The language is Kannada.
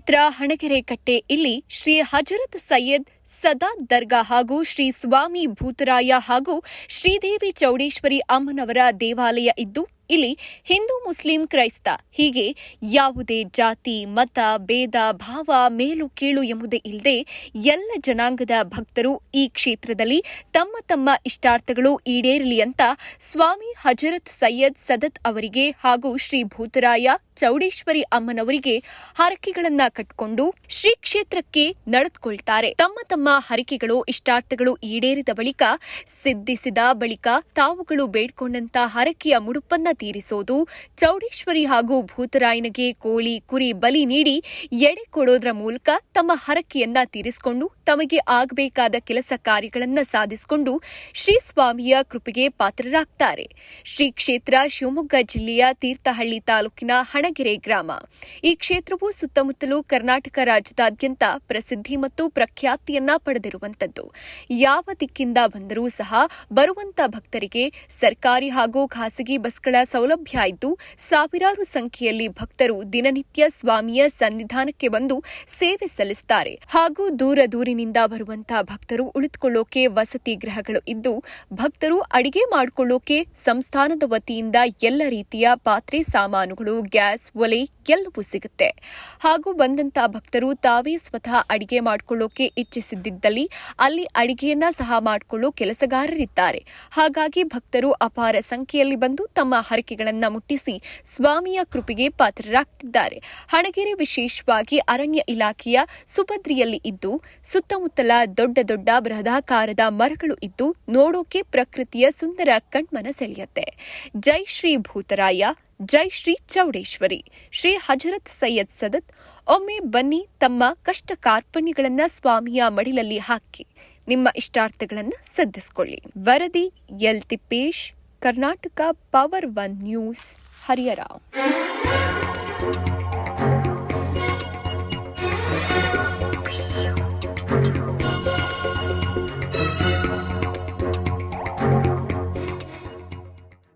ಕ್ಷೇತ್ರ ಹಣಗೆರೆ ಕಟ್ಟೆ. ಇಲ್ಲಿ ಶ್ರೀ ಹಜರತ್ ಸೈಯದ್ ಸದಾತ್ ದರ್ಗಾ ಹಾಗೂ ಶ್ರೀ ಸ್ವಾಮಿ ಭೂತರಾಯ ಹಾಗೂ ಶ್ರೀದೇವಿ ಚೌಡೇಶ್ವರಿ ಅಮ್ಮನವರ ದೇವಾಲಯ ಇದ್ದು ಇಲ್ಲಿ ಹಿಂದೂ, ಮುಸ್ಲಿಂ, ಕ್ರೈಸ್ತ ಹೀಗೆ ಯಾವುದೇ ಜಾತಿ, ಮತ, ಭೇದ ಭಾವ, ಮೇಲು ಕೀಳು ಎಂಬುದೇ ಇಲ್ಲದೆ ಎಲ್ಲ ಜನಾಂಗದ ಭಕ್ತರು ಈ ಕ್ಷೇತ್ರದಲ್ಲಿ ತಮ್ಮ ತಮ್ಮ ಇಷ್ಟಾರ್ಥಗಳು ಈಡೇರಲಿ ಅಂತ ಸ್ವಾಮಿ ಹಜರತ್ ಸೈಯದ್ ಸದತ್ ಅವರಿಗೆ ಹಾಗೂ ಶ್ರೀ ಭೂತರಾಯ ಚೌಡೇಶ್ವರಿ ಅಮ್ಮನವರಿಗೆ ಹರಕೆಗಳನ್ನ ಕಟ್ಟಿಕೊಂಡು ಶ್ರೀ ಕ್ಷೇತ್ರಕ್ಕೆ ನಡೆದುಕೊಳ್ತಾರೆ. ತಮ್ಮ ತಮ್ಮ ಹರಕೆಗಳು, ಇಷ್ಟಾರ್ಥಗಳು ಈಡೇರಿದ ಬಳಿಕ, ಸಿದ್ಧಿಸಿದ ಬಳಿಕ ತಾವುಗಳು ಬೇಡ್ಕೊಂಡಂತ ಹರಕೆಯ ಮುಡುಪನ್ನ ತೀರಿಸೋದು, ಚೌಡೇಶ್ವರಿ ಹಾಗೂ ಭೂತರಾಯನಿಗೆ ಕೋಳಿ, ಕುರಿ ಬಲಿ ನೀಡಿ ಎಡೆ ಕೊಡೋದ್ರ ಮೂಲಕ ತಮ್ಮ ಹರಕೆಯನ್ನ ತೀರಿಸಿಕೊಂಡು ತಮಗೆ ಆಗಬೇಕಾದ ಕೆಲಸ ಕಾರ್ಯಗಳನ್ನ ಸಾಧಿಸಿಕೊಂಡು ಶ್ರೀ ಸ್ವಾಮಿಯ ಕೃಪೆಗೆ ಪಾತ್ರರಾಗ್ತಾರೆ. ಶ್ರೀ ಕ್ಷೇತ್ರ ಶಿವಮೊಗ್ಗ ಜಿಲ್ಲೆಯ ತೀರ್ಥಹಳ್ಳಿ ತಾಲೂಕಿನ ಹಣಗೆರೆ ಗ್ರಾಮ. ಈ ಕ್ಷೇತ್ರವು ಸುತ್ತಮುತ್ತಲೂ ಕರ್ನಾಟಕ ರಾಜ್ಯದಾದ್ಯಂತ ಪ್ರಸಿದ್ಧಿ ಮತ್ತು ಪ್ರಖ್ಯಾತಿಯನ್ನ ಪಡೆದಿರುವಂತದ್ದು. ಯಾವ ದಿಕ್ಕಿಂದ ಬಂದರೂ ಸಹ ಬರುವಂತ ಭಕ್ತರಿಗೆ ಸರ್ಕಾರಿ ಹಾಗೂ ಖಾಸಗಿ ಬಸ್ಗಳ ಸೌಲಭ್ಯ ಇದ್ದು ಸಾವಿರಾರು ಸಂಖ್ಯೆಯಲ್ಲಿ ಭಕ್ತರು ದಿನನಿತ್ಯ ಸ್ವಾಮಿಯ ಸನ್ನಿಧಾನಕ್ಕೆ ಬಂದು ಸೇವೆ ಸಲ್ಲಿಸುತ್ತಾರೆ. ಹಾಗೂ ದೂರ ದೂರಿನಿಂದ ಬರುವಂತಹ ಭಕ್ತರು ಉಳಿದುಕೊಳ್ಳೋಕೆ ವಸತಿ ಗೃಹಗಳು ಇದ್ದು ಭಕ್ತರು ಅಡಿಗೆ ಮಾಡಿಕೊಳ್ಳೋಕೆ ಸಂಸ್ಥಾನದ ವತಿಯಿಂದ ಎಲ್ಲ ರೀತಿಯ ಪಾತ್ರೆ ಸಾಮಾನುಗಳು, ಗ್ಯಾಸ್, ಒಲೆ ಎಲ್ಲವೂ ಸಿಗುತ್ತೆ. ಹಾಗೂ ಬಂದಂತಹ ಭಕ್ತರು ತಾವೇ ಸ್ವತಃ ಅಡಿಗೆ ಮಾಡಿಕೊಳ್ಳೋಕೆ ಇಚ್ಛಿಸಿದ್ದಲ್ಲಿ ಅಲ್ಲಿ ಅಡಿಗೆಯನ್ನ ಸಹ ಮಾಡಿಕೊಳ್ಳೋ ಕೆಲಸಗಾರರಿದ್ದಾರೆ. ಹಾಗಾಗಿ ಭಕ್ತರು ಅಪಾರ ಸಂಖ್ಯೆಯಲ್ಲಿ ಬಂದು ತಮ್ಮ ಹರಕೆಗಳನ್ನ ಮುಟ್ಟಿಸಿ ಸ್ವಾಮಿಯ ಕೃಪೆಗೆ ಪಾತ್ರರಾಗ್ತಿದ್ದಾರೆ. ಹಣಗೆರೆ ವಿಶೇಷವಾಗಿ ಅರಣ್ಯ ಇಲಾಖೆಯ ಸುಭದ್ರಿಯಲ್ಲಿ ಇದ್ದು ಸುತ್ತಮುತ್ತಲ ದೊಡ್ಡ ದೊಡ್ಡ ಬೃಹದಾಕಾರದ ಮರಗಳು ಇದ್ದು ನೋಡೋಕೆ ಪ್ರಕೃತಿಯ ಸುಂದರ ಕಣ್ಮನ ಸೆಳೆಯುತ್ತೆ. ಜೈ ಶ್ರೀ ಭೂತರಾಯ, ಜೈ ಶ್ರೀ ಚೌಡೇಶ್ವರಿ, ಶ್ರೀ ಹಜರತ್ ಸೈಯದ್ ಸದತ್. ಒಮ್ಮೆ ಬನ್ನಿ, ತಮ್ಮ ಕಷ್ಟ ಕಾರ್ಪಣ್ಯಗಳನ್ನ ಸ್ವಾಮಿಯ ಮಡಿಲಲ್ಲಿ ಹಾಕಿ ನಿಮ್ಮ ಇಷ್ಟಾರ್ಥಗಳನ್ನ ಸಿದ್ಧಿಸಿಕೊಳ್ಳಿ. ವರದಿ L Tippesh, Karnataka power 1 news, Harihara.